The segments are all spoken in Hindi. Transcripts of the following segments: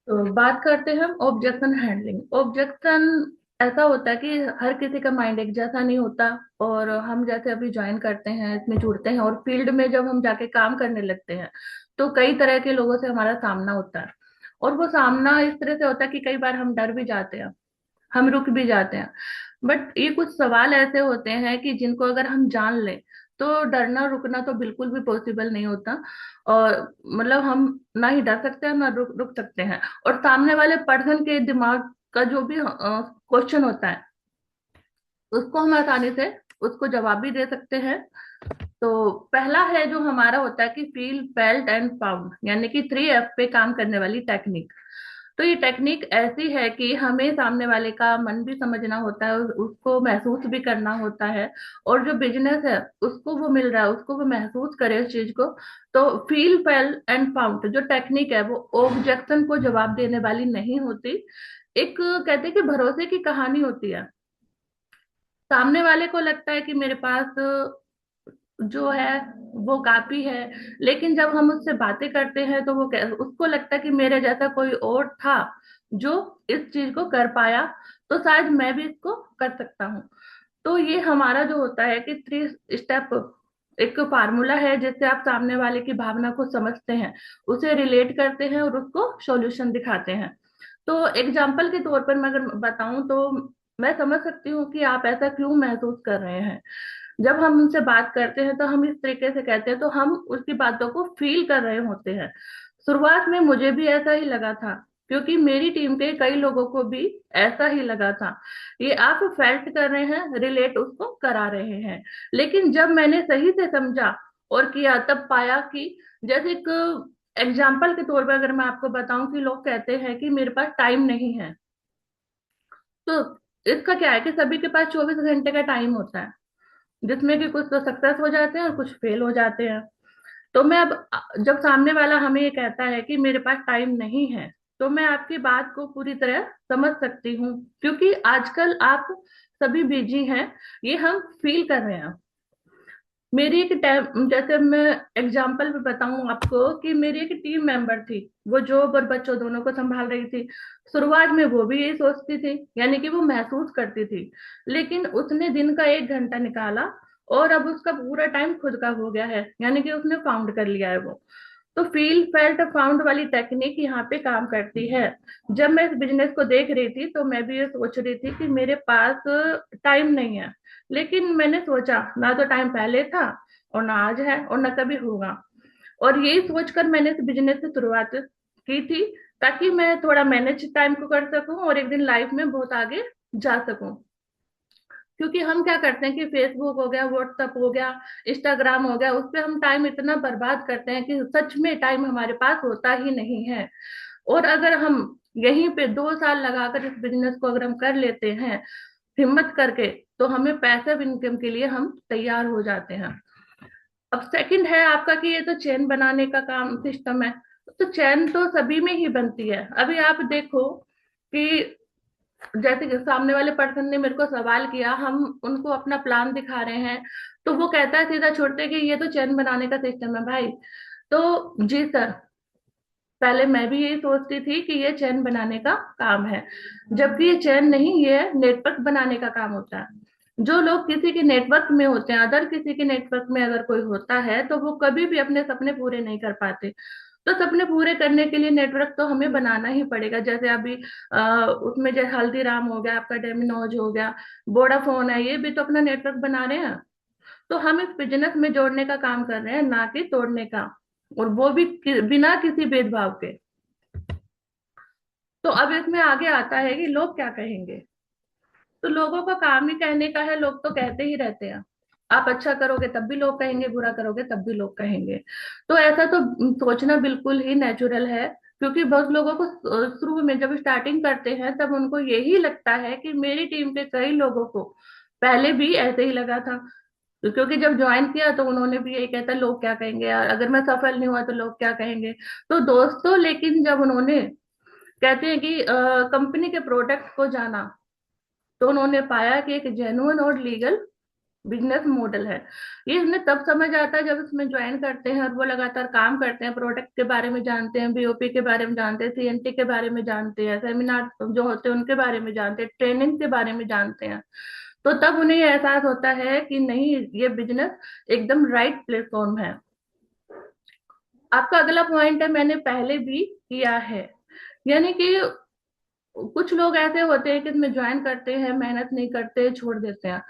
तो बात करते हैं हम ऑब्जेक्शन हैंडलिंग। ऑब्जेक्शन ऐसा होता है कि हर किसी का माइंड एक जैसा नहीं होता। और हम जैसे अभी ज्वाइन करते हैं, इसमें जुड़ते हैं और फील्ड में जब हम जाके काम करने लगते हैं तो कई तरह के लोगों से हमारा सामना होता है। और वो सामना इस तरह से होता है कि कई बार हम डर भी जाते हैं, हम रुक भी जाते हैं। बट ये कुछ सवाल ऐसे होते हैं कि जिनको अगर हम जान लें तो डरना रुकना तो बिल्कुल भी पॉसिबल नहीं होता। और मतलब हम ना ही डर सकते हैं ना रुक रुक सकते हैं। और सामने वाले पर्सन के दिमाग का जो भी क्वेश्चन होता है उसको हम आसानी से उसको जवाब भी दे सकते हैं। तो पहला है जो हमारा होता है कि फील फेल्ट एंड फाउंड, यानी कि 3F पे काम करने वाली टेक्निक। तो ये टेक्निक ऐसी है कि हमें सामने वाले का मन भी समझना होता है, उसको महसूस भी करना होता है। और जो बिजनेस है उसको वो मिल रहा है, उसको वो महसूस करे उस चीज को। तो फील फेल एंड फाउंड जो टेक्निक है वो ऑब्जेक्शन को जवाब देने वाली नहीं होती। एक कहते हैं कि भरोसे की कहानी होती है। सामने वाले को लगता है कि मेरे पास जो है वो काफी है, लेकिन जब हम उससे बातें करते हैं तो उसको लगता है कि मेरे जैसा कोई और था जो इस चीज को कर पाया, तो शायद मैं भी इसको कर सकता हूँ। तो ये हमारा जो होता है कि 3 स्टेप एक फार्मूला है जिससे आप सामने वाले की भावना को समझते हैं, उसे रिलेट करते हैं और उसको सॉल्यूशन दिखाते हैं। तो एग्जाम्पल के तौर पर मैं अगर बताऊं तो मैं समझ सकती हूँ कि आप ऐसा क्यों महसूस कर रहे हैं। जब हम उनसे बात करते हैं तो हम इस तरीके से कहते हैं तो हम उसकी बातों को फील कर रहे होते हैं। शुरुआत में मुझे भी ऐसा ही लगा था, क्योंकि मेरी टीम के कई लोगों को भी ऐसा ही लगा था। ये आप फेल्ट कर रहे हैं, रिलेट उसको करा रहे हैं। लेकिन जब मैंने सही से समझा और किया तब पाया कि जैसे एक एग्जाम्पल के तौर पर अगर मैं आपको बताऊं कि लोग कहते हैं कि मेरे पास टाइम नहीं है। तो इसका क्या है कि सभी के पास 24 घंटे का टाइम होता है, जिसमें कि कुछ तो सक्सेस हो जाते हैं और कुछ फेल हो जाते हैं। तो मैं अब जब सामने वाला हमें ये कहता है कि मेरे पास टाइम नहीं है, तो मैं आपकी बात को पूरी तरह समझ सकती हूँ, क्योंकि आजकल आप सभी बिजी हैं। ये हम फील कर रहे हैं। मेरी एक टाइम जैसे मैं एग्जांपल में बताऊं आपको कि मेरी एक टीम मेंबर थी, वो जॉब और बच्चों दोनों को संभाल रही थी। शुरुआत में वो भी यही सोचती थी, यानी कि वो महसूस करती थी। लेकिन उसने दिन का 1 घंटा निकाला और अब उसका पूरा टाइम खुद का हो गया है, यानी कि उसने फाउंड कर लिया है वो। तो फील फेल्ट फाउंड वाली टेक्निक यहाँ पे काम करती है। जब मैं इस बिजनेस को देख रही थी तो मैं भी ये सोच रही थी कि मेरे पास टाइम नहीं है। लेकिन मैंने सोचा ना तो टाइम पहले था और ना आज है और ना कभी होगा। और यही सोचकर मैंने इस बिजनेस से शुरुआत की थी, ताकि मैं थोड़ा मैनेज टाइम को कर सकूं और एक दिन लाइफ में बहुत आगे जा सकूं। क्योंकि हम क्या करते हैं कि फेसबुक हो गया, व्हाट्सएप हो गया, इंस्टाग्राम हो गया, उस पे हम टाइम इतना बर्बाद करते हैं कि सच में टाइम हमारे पास होता ही नहीं है। और अगर हम यहीं पे 2 साल लगाकर इस बिजनेस को अगर हम कर लेते हैं हिम्मत करके, तो हमें पैसिव इनकम के लिए हम तैयार हो जाते हैं। अब सेकंड है आपका कि ये तो चेन बनाने का काम सिस्टम है। तो चेन तो सभी में ही बनती है। अभी आप देखो कि जैसे कि सामने वाले पर्सन ने मेरे को सवाल किया, हम उनको अपना प्लान दिखा रहे हैं, तो वो कहता है सीधा छोड़ते कि ये तो चेन बनाने का सिस्टम है भाई। तो जी सर, पहले मैं भी यही सोचती थी कि ये चेन बनाने का काम है, जबकि ये चेन नहीं, ये नेटवर्क बनाने का काम होता है। जो लोग किसी के नेटवर्क में होते हैं, अदर किसी के नेटवर्क में अगर कोई होता है तो वो कभी भी अपने सपने पूरे नहीं कर पाते। तो सपने पूरे करने के लिए नेटवर्क तो हमें बनाना ही पड़ेगा। जैसे अभी उसमें जैसे हल्दीराम हो गया, आपका डेमिनोज हो गया, वोडाफोन है, ये भी तो अपना नेटवर्क बना रहे हैं। तो हम इस बिजनेस में जोड़ने का काम कर रहे हैं, ना कि तोड़ने का। और वो भी बिना किसी भेदभाव के। तो अब इसमें आगे आता है कि लोग क्या कहेंगे। तो लोगों का काम ही कहने का है, लोग तो कहते ही रहते हैं। आप अच्छा करोगे तब भी लोग कहेंगे, बुरा करोगे तब भी लोग कहेंगे। तो ऐसा तो सोचना बिल्कुल ही नेचुरल है। क्योंकि बहुत लोगों को शुरू में जब स्टार्टिंग करते हैं तब उनको यही लगता है कि मेरी टीम के कई लोगों को पहले भी ऐसे ही लगा था। तो क्योंकि जब ज्वाइन किया तो उन्होंने भी यही कहता लोग क्या कहेंगे यार, अगर मैं सफल नहीं हुआ तो लोग क्या कहेंगे। तो दोस्तों, लेकिन जब उन्होंने कहते हैं कि कंपनी के प्रोडक्ट को जाना, तो उन्होंने पाया कि एक जेन्युइन और लीगल बिजनेस मॉडल है। ये हमें तब समझ आता है जब इसमें ज्वाइन करते हैं और वो लगातार काम करते हैं, प्रोडक्ट के बारे में जानते हैं, बीओपी के बारे में जानते हैं, सीएनटी के बारे में जानते हैं, सेमिनार जो होते हैं उनके बारे में जानते हैं, ट्रेनिंग के बारे में जानते हैं। तो तब उन्हें ये एहसास होता है कि नहीं, ये बिजनेस एकदम राइट प्लेटफॉर्म है। आपका अगला पॉइंट है, मैंने पहले भी किया है। यानी कि कुछ लोग ऐसे होते हैं कि इसमें ज्वाइन करते हैं, मेहनत नहीं करते, छोड़ देते हैं।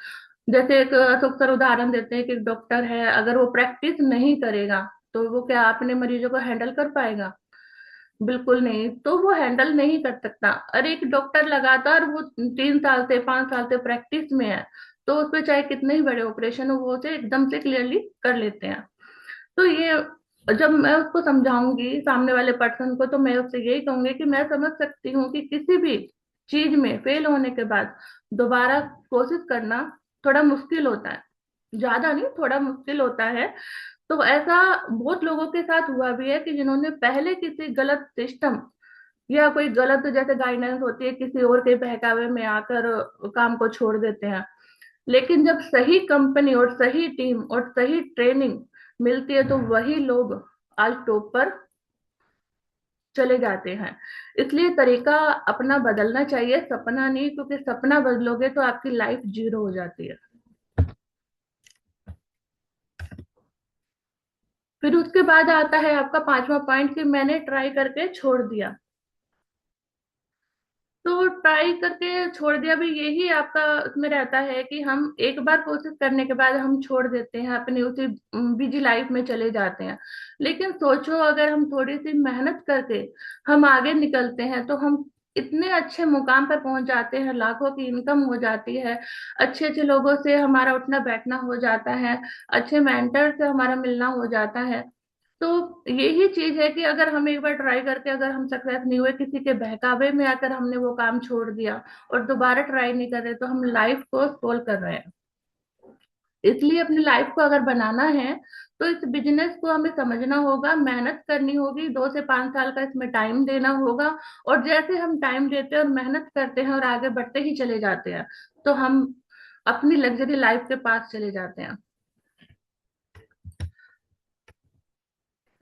जैसे एक अशोक सर उदाहरण देते हैं कि एक डॉक्टर है, अगर वो प्रैक्टिस नहीं करेगा तो वो क्या अपने मरीजों को हैंडल कर पाएगा? बिल्कुल नहीं, तो वो हैंडल नहीं कर सकता। और एक डॉक्टर लगातार वो 3 साल से 5 साल से प्रैक्टिस में है, तो उसपे चाहे कितने ही बड़े ऑपरेशन हो वो उसे एकदम से क्लियरली कर लेते हैं। तो ये जब मैं उसको समझाऊंगी सामने वाले पर्सन को, तो मैं उससे यही कहूंगी कि मैं समझ सकती हूँ कि किसी भी चीज में फेल होने के बाद दोबारा कोशिश करना थोड़ा मुश्किल होता है। ज्यादा नहीं, थोड़ा मुश्किल होता है। तो ऐसा बहुत लोगों के साथ हुआ भी है कि जिन्होंने पहले किसी गलत सिस्टम या कोई गलत जैसे गाइडेंस होती है, किसी और के बहकावे में आकर काम को छोड़ देते हैं। लेकिन जब सही कंपनी और सही टीम और सही ट्रेनिंग मिलती है तो वही लोग आज टॉप पर चले जाते हैं। इसलिए तरीका अपना बदलना चाहिए, सपना नहीं, क्योंकि सपना बदलोगे तो आपकी लाइफ जीरो हो जाती है। फिर उसके बाद आता है आपका पांचवा पॉइंट कि मैंने ट्राई करके छोड़ दिया। तो ट्राई करके छोड़ दिया भी, यही आपका उसमें रहता है कि हम एक बार कोशिश करने के बाद हम छोड़ देते हैं, अपनी उसी बिजी लाइफ में चले जाते हैं। लेकिन सोचो, अगर हम थोड़ी सी मेहनत करके हम आगे निकलते हैं तो हम इतने अच्छे मुकाम पर पहुंच जाते हैं, लाखों की इनकम हो जाती है, अच्छे अच्छे लोगों से हमारा उठना बैठना हो जाता है, अच्छे मेंटर से हमारा मिलना हो जाता है। तो यही चीज है कि अगर हम एक बार ट्राई करके अगर हम सक्सेस नहीं हुए, किसी के बहकावे में आकर हमने वो काम छोड़ दिया और दोबारा ट्राई नहीं कर रहे, तो हम लाइफ को स्पॉइल कर रहे हैं। इसलिए अपनी लाइफ को अगर बनाना है तो इस बिजनेस को हमें समझना होगा, मेहनत करनी होगी, 2 से 5 साल का इसमें टाइम देना होगा। और जैसे हम टाइम देते हैं और मेहनत करते हैं और आगे बढ़ते ही चले जाते हैं, तो हम अपनी लग्जरी लाइफ के पास चले जाते हैं।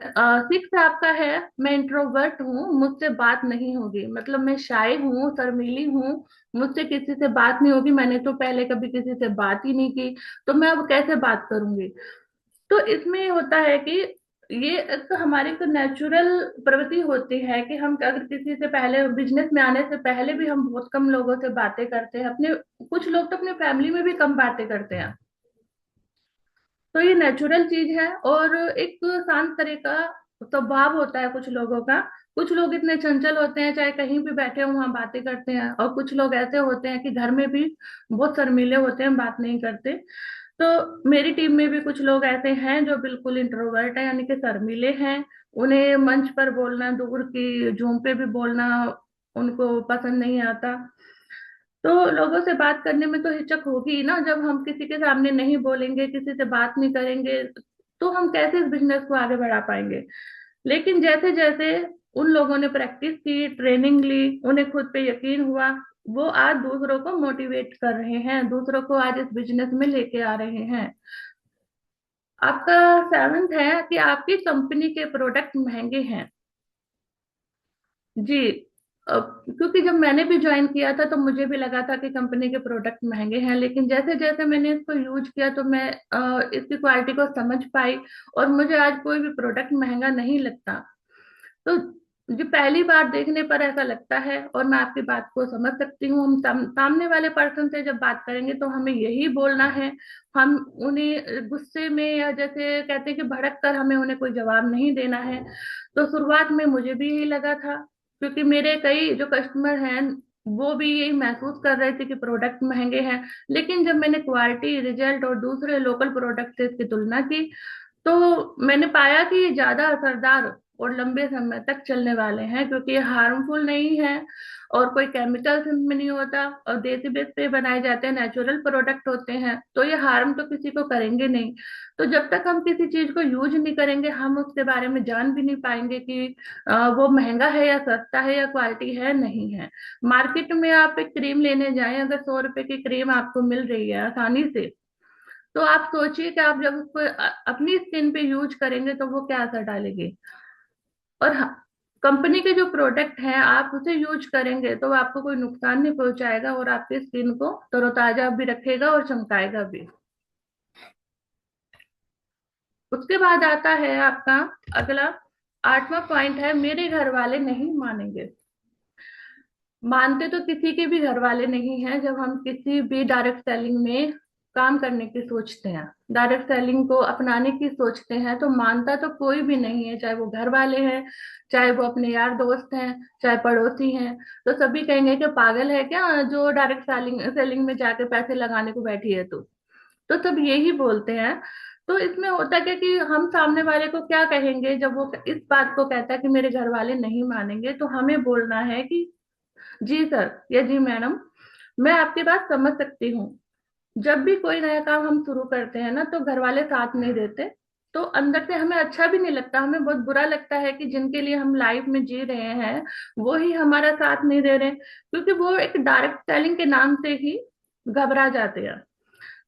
सिक्स आपका है, मैं इंट्रोवर्ट हूँ, मुझसे बात नहीं होगी। मतलब मैं शाय हूँ, शर्मीली हूँ, मुझसे किसी से बात नहीं होगी, मैंने तो पहले कभी किसी से बात ही नहीं की, तो मैं अब कैसे बात करूंगी? तो इसमें ये होता है कि ये एक हमारी तो नेचुरल प्रवृत्ति होती है कि हम अगर किसी से पहले बिजनेस में आने से पहले भी हम बहुत कम लोगों से बातें करते हैं, अपने कुछ लोग तो अपने फैमिली में भी कम बातें करते हैं। तो ये नेचुरल चीज है। और एक शांत तरह का स्वभाव होता है कुछ लोगों का। कुछ लोग इतने चंचल होते हैं, चाहे कहीं भी बैठे हो वहां बातें करते हैं, और कुछ लोग ऐसे होते हैं कि घर में भी बहुत शर्मीले होते हैं, बात नहीं करते। तो मेरी टीम में भी कुछ लोग ऐसे हैं जो बिल्कुल इंट्रोवर्ट है, यानी कि शर्मीले हैं। उन्हें मंच पर बोलना, दूर की जूम पे भी बोलना उनको पसंद नहीं आता। तो लोगों से बात करने में तो हिचक होगी ही ना, जब हम किसी के सामने नहीं बोलेंगे, किसी से बात नहीं करेंगे, तो हम कैसे इस बिजनेस को आगे बढ़ा पाएंगे? लेकिन जैसे जैसे उन लोगों ने प्रैक्टिस की, ट्रेनिंग ली, उन्हें खुद पे यकीन हुआ, वो आज दूसरों को मोटिवेट कर रहे हैं, दूसरों को आज इस बिजनेस में लेके आ रहे हैं। आपका सेवंथ है कि आपकी कंपनी के प्रोडक्ट महंगे हैं। जी। क्योंकि जब मैंने भी ज्वाइन किया था तो मुझे भी लगा था कि कंपनी के प्रोडक्ट महंगे हैं, लेकिन जैसे जैसे मैंने इसको यूज किया तो मैं इसकी क्वालिटी को समझ पाई, और मुझे आज कोई भी प्रोडक्ट महंगा नहीं लगता। तो जो पहली बार देखने पर ऐसा लगता है, और मैं आपकी बात को समझ सकती हूँ, हम सामने वाले पर्सन से जब बात करेंगे तो हमें यही बोलना है। हम उन्हें गुस्से में या जैसे कहते हैं कि भड़क कर हमें उन्हें कोई जवाब नहीं देना है। तो शुरुआत में मुझे भी यही लगा था, क्योंकि मेरे कई जो कस्टमर हैं वो भी यही महसूस कर रहे थे कि प्रोडक्ट महंगे हैं। लेकिन जब मैंने क्वालिटी, रिजल्ट और दूसरे लोकल प्रोडक्ट से इसकी तुलना की, तो मैंने पाया कि ये ज्यादा असरदार और लंबे समय तक चलने वाले हैं, क्योंकि ये हार्मफुल नहीं है और कोई केमिकल्स इनमें नहीं होता, और देसी बेस पे बनाए जाते हैं, नेचुरल प्रोडक्ट होते हैं, तो ये हार्म तो किसी को करेंगे नहीं। तो जब तक हम किसी चीज को यूज नहीं करेंगे, हम उसके बारे में जान भी नहीं पाएंगे कि वो महंगा है या सस्ता है या क्वालिटी है नहीं है। मार्केट में आप एक क्रीम लेने जाएं, अगर 100 रुपए की क्रीम आपको मिल रही है आसानी से, तो आप सोचिए कि आप जब उसको अपनी स्किन पे यूज करेंगे तो वो क्या असर डालेगी। और हाँ, कंपनी के जो प्रोडक्ट हैं आप उसे यूज करेंगे तो वो आपको कोई नुकसान नहीं पहुंचाएगा और आपकी स्किन को तरोताजा भी रखेगा और चमकाएगा भी। उसके बाद आता है आपका अगला, 8वां पॉइंट है, मेरे घर वाले नहीं मानेंगे। मानते तो किसी के भी घर वाले नहीं हैं जब हम किसी भी डायरेक्ट सेलिंग में काम करने की सोचते हैं, डायरेक्ट सेलिंग को अपनाने की सोचते हैं, तो मानता तो कोई भी नहीं है, चाहे वो घर वाले हैं, चाहे वो अपने यार दोस्त हैं, चाहे पड़ोसी हैं। तो सभी कहेंगे कि पागल है क्या जो डायरेक्ट सेलिंग सेलिंग में जाके पैसे लगाने को बैठी है तू। तो सब यही बोलते हैं। तो इसमें होता क्या कि हम सामने वाले को क्या कहेंगे जब वो इस बात को कहता है कि मेरे घर वाले नहीं मानेंगे, तो हमें बोलना है कि जी सर या जी मैडम, मैं आपकी बात समझ सकती हूँ। जब भी कोई नया काम हम शुरू करते हैं ना तो घर वाले साथ नहीं देते, तो अंदर से हमें अच्छा भी नहीं लगता, हमें बहुत बुरा लगता है कि जिनके लिए हम लाइफ में जी रहे हैं वो ही हमारा साथ नहीं दे रहे, क्योंकि वो एक डायरेक्ट सेलिंग के नाम से ही घबरा जाते हैं।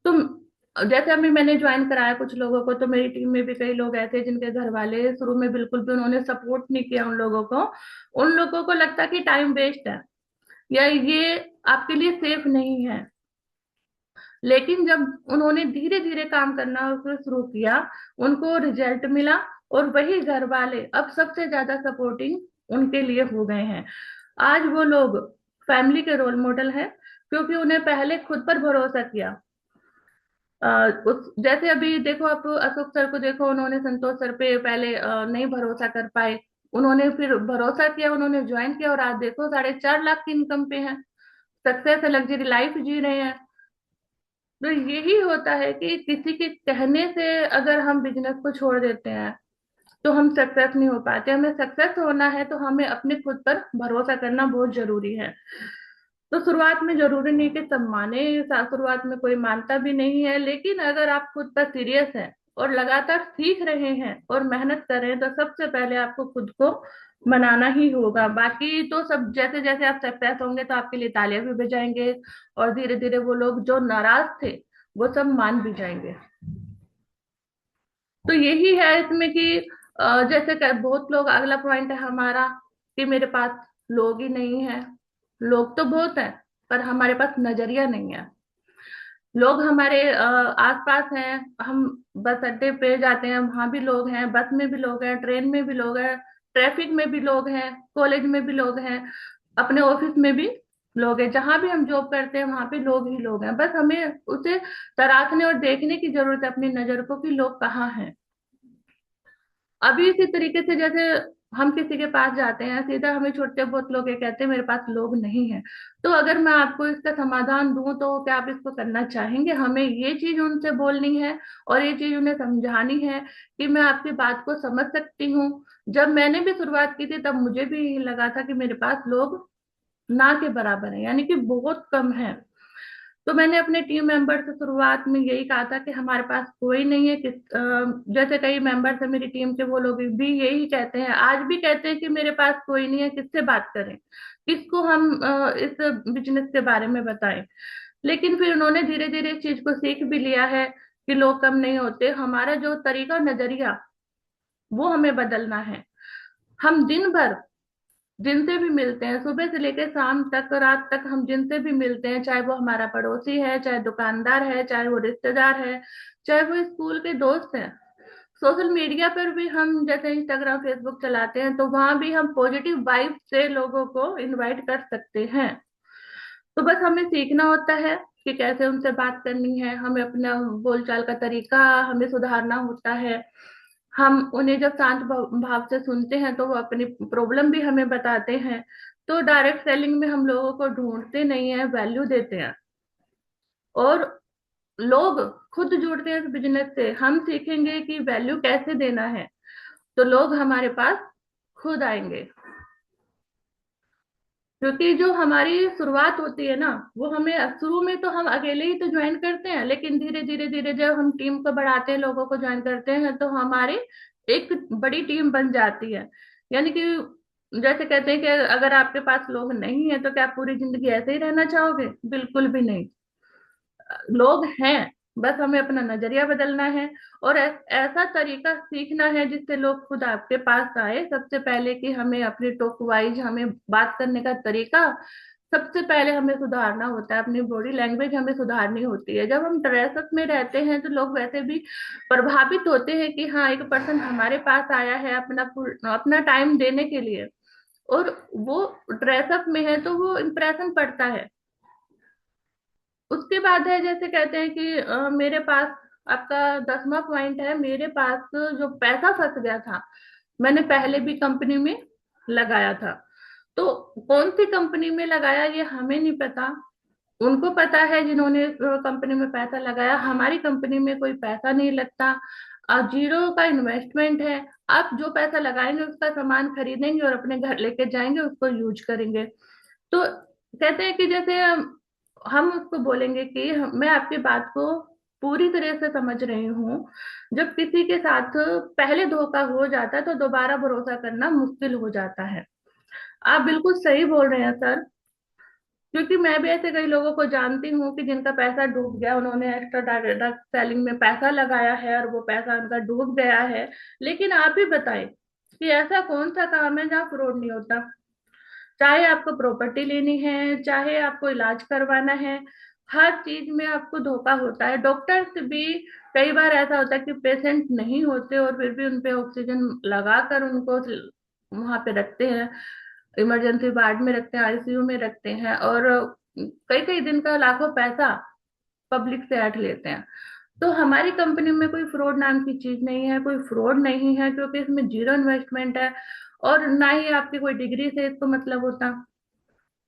तो जैसे अभी मैंने ज्वाइन कराया कुछ लोगों को, तो मेरी टीम में भी कई लोग ऐसे जिनके घर वाले शुरू में बिल्कुल भी उन्होंने सपोर्ट नहीं किया उन लोगों को। उन लोगों को लगता कि टाइम वेस्ट है या ये आपके लिए सेफ नहीं है। लेकिन जब उन्होंने धीरे धीरे काम करना शुरू किया, उनको रिजल्ट मिला, और वही घर वाले अब सबसे ज्यादा सपोर्टिंग उनके लिए हो गए हैं। आज वो लोग फैमिली के रोल मॉडल हैं, क्योंकि उन्हें पहले खुद पर भरोसा किया। जैसे अभी देखो आप अशोक सर को देखो, उन्होंने संतोष सर पे पहले नहीं भरोसा कर पाए, उन्होंने फिर भरोसा किया, उन्होंने ज्वाइन किया, और आज देखो 4.5 लाख की इनकम पे हैं, सक्सेस है, लग्जरी लाइफ जी रहे हैं। तो यही होता है कि किसी के कहने से अगर हम बिजनेस को छोड़ देते हैं तो हम सक्सेस नहीं हो पाते। हमें सक्सेस होना है तो हमें अपने खुद पर भरोसा करना बहुत जरूरी है। तो शुरुआत में जरूरी नहीं कि सब माने, शुरुआत में कोई मानता भी नहीं है, लेकिन अगर आप खुद पर सीरियस हैं और लगातार सीख रहे हैं और मेहनत कर रहे हैं तो सबसे पहले आपको खुद को मनाना ही होगा। बाकी तो सब जैसे जैसे आप सक्सेस होंगे तो आपके लिए तालियां भी बजाएंगे, और धीरे धीरे वो लोग जो नाराज थे वो सब मान भी जाएंगे। तो यही है इसमें कि जैसे बहुत लोग, अगला पॉइंट है हमारा कि मेरे पास लोग ही नहीं है। लोग तो बहुत है पर हमारे पास नजरिया नहीं है। लोग हमारे आसपास हैं, हम बस अड्डे पे जाते हैं वहां भी लोग हैं, बस में भी लोग हैं, ट्रेन में भी लोग हैं, ट्रैफिक में भी लोग हैं, कॉलेज में भी लोग हैं, अपने ऑफिस में भी लोग हैं, जहां भी हम जॉब करते हैं वहां पे लोग ही लोग हैं। बस हमें उसे तराशने और देखने की जरूरत है अपनी नजर को कि लोग कहाँ हैं। अभी इसी तरीके से जैसे हम किसी के पास जाते हैं सीधा हमें छोटे बहुत लोग ये कहते हैं मेरे पास लोग नहीं है। तो अगर मैं आपको इसका समाधान दूं तो क्या आप इसको करना चाहेंगे? हमें ये चीज उनसे बोलनी है और ये चीज उन्हें समझानी है कि मैं आपकी बात को समझ सकती हूँ। जब मैंने भी शुरुआत की थी तब मुझे भी लगा था कि मेरे पास लोग ना के बराबर है, यानी कि बहुत कम है। तो मैंने अपने टीम मेंबर से शुरुआत में यही कहा था कि हमारे पास कोई नहीं है। जैसे कई मेंबर्स है मेरी टीम के, वो लोग भी यही कहते हैं, आज भी कहते हैं कि मेरे पास कोई नहीं है, किससे बात करें, किसको हम इस बिजनेस के बारे में बताएं। लेकिन फिर उन्होंने धीरे धीरे इस चीज को सीख भी लिया है कि लोग कम नहीं होते। हमारा जो तरीका नजरिया वो हमें बदलना है। हम दिन भर जिनसे भी मिलते हैं, सुबह से लेकर शाम तक, रात तक, हम जिनसे भी मिलते हैं, चाहे वो हमारा पड़ोसी है, चाहे दुकानदार है, चाहे वो रिश्तेदार है, चाहे वो स्कूल के दोस्त हैं, सोशल मीडिया पर भी हम जैसे इंस्टाग्राम फेसबुक चलाते हैं तो वहां भी हम पॉजिटिव वाइब से लोगों को इनवाइट कर सकते हैं। तो बस हमें सीखना होता है कि कैसे उनसे बात करनी है, हमें अपना बोलचाल का तरीका हमें सुधारना होता है। हम उन्हें जब शांत भाव से सुनते हैं तो वो अपनी प्रॉब्लम भी हमें बताते हैं। तो डायरेक्ट सेलिंग में हम लोगों को ढूंढते नहीं है, वैल्यू देते हैं, और लोग खुद जुड़ते हैं इस बिजनेस से। हम सीखेंगे कि वैल्यू कैसे देना है तो लोग हमारे पास खुद आएंगे। क्योंकि जो हमारी शुरुआत होती है ना, वो हमें शुरू में तो हम अकेले ही तो ज्वाइन करते हैं, लेकिन धीरे धीरे धीरे जब हम टीम को बढ़ाते हैं, लोगों को ज्वाइन करते हैं, तो हमारी एक बड़ी टीम बन जाती है। यानी कि जैसे कहते हैं कि अगर आपके पास लोग नहीं है तो क्या आप पूरी जिंदगी ऐसे ही रहना चाहोगे? बिल्कुल भी नहीं। लोग हैं, बस हमें अपना नजरिया बदलना है, और ऐसा तरीका सीखना है जिससे लोग खुद आपके पास आए। सबसे पहले कि हमें अपनी टोक वाइज, हमें बात करने का तरीका सबसे पहले हमें सुधारना होता है। अपनी बॉडी लैंग्वेज हमें सुधारनी होती है। जब हम ड्रेसअप में रहते हैं तो लोग वैसे भी प्रभावित होते हैं कि हाँ, एक पर्सन हमारे पास आया है अपना अपना टाइम देने के लिए, और वो ड्रेसअप में है तो वो इम्प्रेशन पड़ता है। उसके बाद है, जैसे कहते हैं कि मेरे पास, आपका 10वां पॉइंट है, मेरे पास जो पैसा फंस गया था, मैंने पहले भी कंपनी में लगाया था। तो कौन सी कंपनी में लगाया ये हमें नहीं पता, उनको पता है जिन्होंने कंपनी में पैसा लगाया। हमारी कंपनी में कोई पैसा नहीं लगता, जीरो का इन्वेस्टमेंट है। आप जो पैसा लगाएंगे उसका सामान खरीदेंगे और अपने घर लेके जाएंगे, उसको यूज करेंगे। तो कहते हैं कि जैसे हम उसको बोलेंगे कि मैं आपकी बात को पूरी तरह से समझ रही हूँ। जब किसी के साथ पहले धोखा हो जाता है तो दोबारा भरोसा करना मुश्किल हो जाता है। आप बिल्कुल सही बोल रहे हैं सर, क्योंकि मैं भी ऐसे कई लोगों को जानती हूँ कि जिनका पैसा डूब गया, उन्होंने एक्स्ट्रा डायरेक्ट सेलिंग में पैसा लगाया है और वो पैसा उनका डूब गया है। लेकिन आप ही बताएं कि ऐसा कौन सा काम है जहाँ फ्रॉड नहीं होता। चाहे आपको प्रॉपर्टी लेनी है, चाहे आपको इलाज करवाना है, हर चीज में आपको धोखा होता है। डॉक्टर्स भी कई बार ऐसा होता है कि पेशेंट नहीं होते और फिर भी उनपे ऑक्सीजन लगाकर उनको वहां पे रखते हैं, इमरजेंसी वार्ड में रखते हैं, आईसीयू में रखते हैं, और कई कई दिन का लाखों पैसा पब्लिक से ऐंठ लेते हैं। तो हमारी कंपनी में कोई फ्रॉड नाम की चीज नहीं है, कोई फ्रॉड नहीं है, क्योंकि इसमें जीरो इन्वेस्टमेंट है। और ना ही आपकी कोई डिग्री से इसको मतलब होता,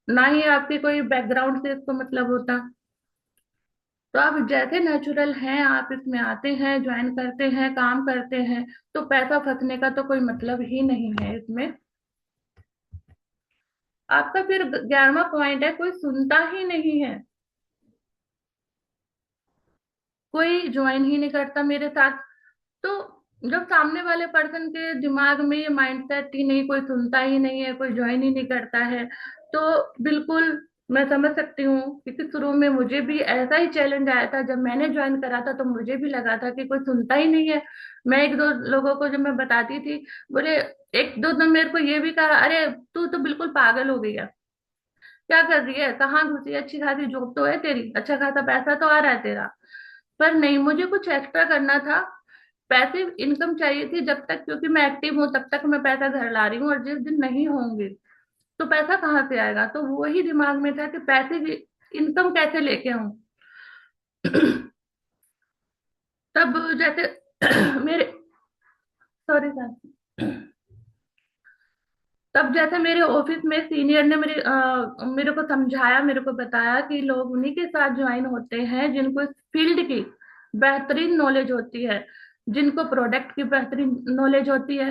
ना ही आपके कोई बैकग्राउंड से इसको मतलब होता। तो आप जैसे नेचुरल हैं, आप इसमें आते हैं, ज्वाइन करते हैं, काम करते हैं, तो पैसा फंसने का तो कोई मतलब ही नहीं है इसमें। आपका फिर 11वां पॉइंट है, कोई सुनता ही नहीं है, कोई ज्वाइन ही नहीं करता मेरे साथ। तो जब सामने वाले पर्सन के दिमाग में ये माइंडसेट ही नहीं, कोई सुनता ही नहीं है, कोई ज्वाइन ही नहीं करता है, तो बिल्कुल मैं समझ सकती हूँ। क्योंकि शुरू में मुझे भी ऐसा ही चैलेंज आया था, जब मैंने ज्वाइन करा था तो मुझे भी लगा था कि कोई सुनता ही नहीं है। मैं एक दो लोगों को जब मैं बताती थी, बोले, एक दो ने मेरे को ये भी कहा, अरे तू तो बिल्कुल पागल हो गई है, क्या कर रही है, कहाँ घुसी है, अच्छी खासी जॉब तो है तेरी, अच्छा खासा पैसा तो आ रहा है तेरा। पर नहीं, मुझे कुछ एक्स्ट्रा करना था, पैसिव इनकम चाहिए थी जब तक, क्योंकि मैं एक्टिव हूँ तब तक मैं पैसा घर ला रही हूँ, और जिस दिन नहीं होंगे तो पैसा कहाँ से आएगा। तो वही दिमाग में था कि पैसिव इनकम कैसे लेके आऊं। तब जैसे मेरे, सॉरी सर, तब जैसे मेरे ऑफिस में सीनियर ने मेरे को समझाया, मेरे को बताया कि लोग उन्हीं के साथ ज्वाइन होते हैं जिनको इस फील्ड की बेहतरीन नॉलेज होती है, जिनको प्रोडक्ट की बेहतरीन नॉलेज होती है।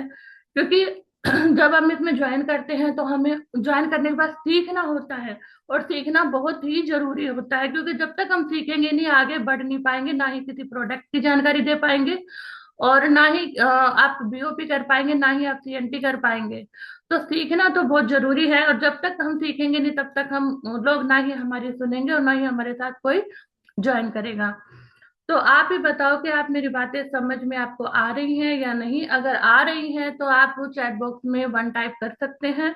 क्योंकि जब हम इसमें ज्वाइन करते हैं तो हमें ज्वाइन करने के बाद सीखना होता है, और सीखना बहुत ही जरूरी होता है, क्योंकि जब तक हम सीखेंगे नहीं आगे बढ़ नहीं पाएंगे, ना ही किसी प्रोडक्ट की जानकारी दे पाएंगे, और ना ही आप बीओपी कर पाएंगे, ना ही आप सीएनटी कर पाएंगे। तो सीखना तो बहुत जरूरी है, और जब तक हम सीखेंगे नहीं तब तक हम लोग ना ही हमारी सुनेंगे और ना ही हमारे साथ कोई ज्वाइन करेगा। तो आप ही बताओ कि आप मेरी बातें समझ में आपको आ रही हैं या नहीं। अगर आ रही हैं तो आप वो चैट बॉक्स में वन टाइप कर सकते हैं।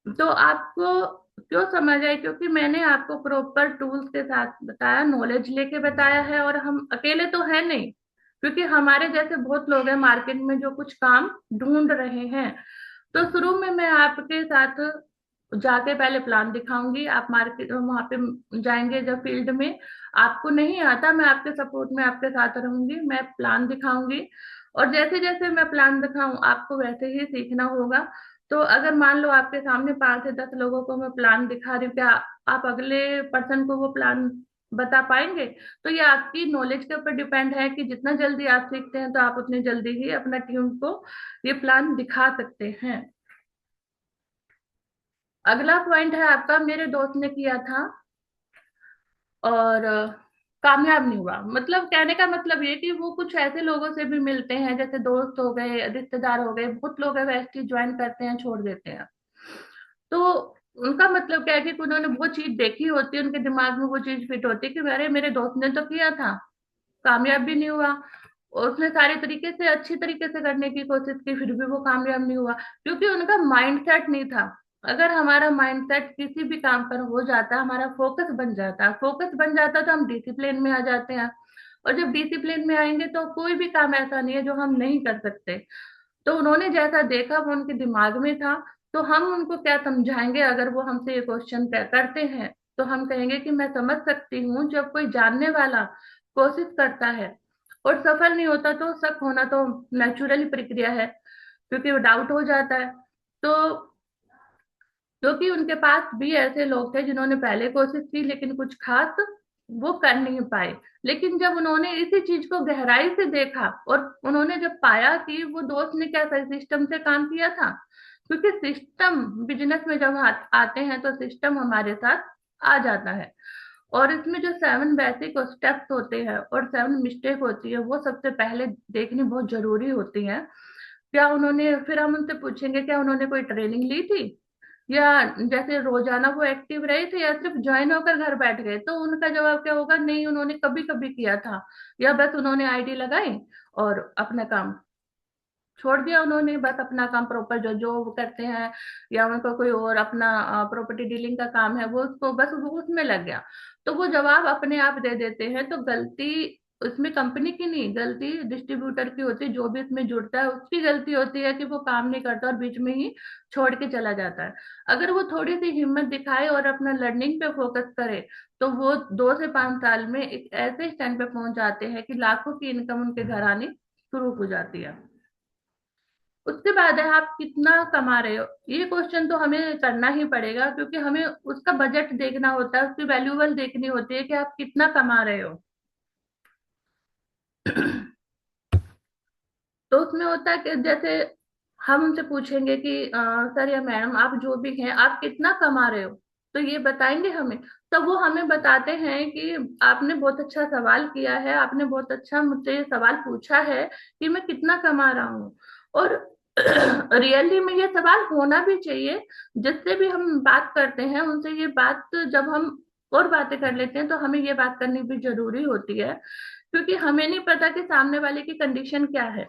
तो आपको क्यों समझ आए, क्योंकि मैंने आपको प्रॉपर टूल्स के साथ बताया, नॉलेज लेके बताया है, और हम अकेले तो है नहीं, क्योंकि हमारे जैसे बहुत लोग हैं मार्केट में जो कुछ काम ढूंढ रहे हैं। तो शुरू में मैं आपके साथ जाके पहले प्लान दिखाऊंगी, आप मार्केट वहां पे जाएंगे जब फील्ड में, आपको नहीं आता, मैं आपके सपोर्ट में आपके साथ रहूंगी, मैं प्लान दिखाऊंगी, और जैसे जैसे मैं प्लान दिखाऊं आपको वैसे ही सीखना होगा। तो अगर मान लो आपके सामने 5 से 10 लोगों को मैं प्लान दिखा रही हूँ, क्या आप अगले पर्सन को वो प्लान बता पाएंगे? तो ये आपकी नॉलेज के ऊपर डिपेंड है कि जितना जल्दी आप सीखते हैं तो आप उतनी जल्दी ही अपना टीम को ये प्लान दिखा सकते हैं। अगला पॉइंट है आपका, मेरे दोस्त ने किया था और कामयाब नहीं हुआ। मतलब कहने का मतलब ये कि वो कुछ ऐसे लोगों से भी मिलते हैं, जैसे दोस्त हो गए, रिश्तेदार हो गए, बहुत लोग हैं वैसे ज्वाइन करते हैं छोड़ देते हैं। तो उनका मतलब क्या है कि उन्होंने वो चीज देखी होती है, उनके दिमाग में वो चीज फिट होती है कि अरे मेरे दोस्त ने तो किया था, कामयाब भी नहीं हुआ, और उसने सारे तरीके से अच्छी तरीके से करने की कोशिश की, फिर भी वो कामयाब नहीं हुआ, क्योंकि उनका माइंडसेट नहीं था। अगर हमारा माइंडसेट किसी भी काम पर हो जाता है, हमारा फोकस बन जाता है, फोकस बन जाता है तो हम डिसिप्लिन में आ जाते हैं, और जब डिसिप्लिन में आएंगे तो कोई भी काम ऐसा नहीं है जो हम नहीं कर सकते। तो उन्होंने जैसा देखा वो उनके दिमाग में था, तो हम उनको क्या समझाएंगे? अगर वो हमसे ये क्वेश्चन करते हैं तो हम कहेंगे कि मैं समझ सकती हूँ, जब कोई जानने वाला कोशिश करता है और सफल नहीं होता तो शक होना तो नेचुरली प्रक्रिया है, क्योंकि वो डाउट हो जाता है। तो क्योंकि उनके पास भी ऐसे लोग थे जिन्होंने पहले कोशिश की लेकिन कुछ खास वो कर नहीं पाए। लेकिन जब उन्होंने इसी चीज को गहराई से देखा और उन्होंने जब पाया कि वो दोस्त ने क्या सही सिस्टम से काम किया था, क्योंकि सिस्टम बिजनेस में जब आते हैं तो सिस्टम हमारे साथ आ जाता है। और इसमें जो 7 बेसिक स्टेप्स होते हैं और 7 मिस्टेक होती है वो सबसे पहले देखनी बहुत जरूरी होती है। क्या उन्होंने, फिर हम उनसे पूछेंगे क्या उन्होंने कोई ट्रेनिंग ली थी, या जैसे रोजाना वो एक्टिव रहे थे, या सिर्फ ज्वाइन होकर घर बैठ गए? तो उनका जवाब क्या होगा? नहीं, उन्होंने कभी कभी किया था, या बस उन्होंने आईडी लगाई और अपना काम छोड़ दिया। उन्होंने बस अपना काम प्रॉपर जो जो वो करते हैं, या उनको कोई और अपना प्रॉपर्टी डीलिंग का काम है वो उसको बस वो उसमें लग गया। तो वो जवाब अपने आप दे देते हैं। तो गलती उसमें कंपनी की नहीं, गलती डिस्ट्रीब्यूटर की होती है, जो भी इसमें जुड़ता है उसकी गलती होती है कि वो काम नहीं करता और बीच में ही छोड़ के चला जाता है। अगर वो थोड़ी सी हिम्मत दिखाए और अपना लर्निंग पे फोकस करे तो वो 2 से 5 साल में एक ऐसे स्टैंड पे पहुंच जाते हैं कि लाखों की इनकम उनके घर आनी शुरू हो जाती है। उसके बाद है आप कितना कमा रहे हो, ये क्वेश्चन तो हमें करना ही पड़ेगा, क्योंकि हमें उसका बजट देखना होता है, उसकी वैल्यूबल देखनी होती है कि आप कितना कमा रहे हो। तो उसमें होता है कि जैसे हम उनसे पूछेंगे कि सर या मैडम आप जो भी हैं आप कितना कमा रहे हो, तो ये बताएंगे हमें। तो वो हमें बताते हैं कि आपने बहुत अच्छा सवाल किया है, आपने बहुत अच्छा मुझसे ये सवाल पूछा है कि मैं कितना कमा रहा हूँ। और रियली में ये सवाल होना भी चाहिए। जिससे भी हम बात करते हैं उनसे ये बात, जब हम और बातें कर लेते हैं तो हमें ये बात करनी भी जरूरी होती है, क्योंकि हमें नहीं पता कि सामने वाले की कंडीशन क्या है।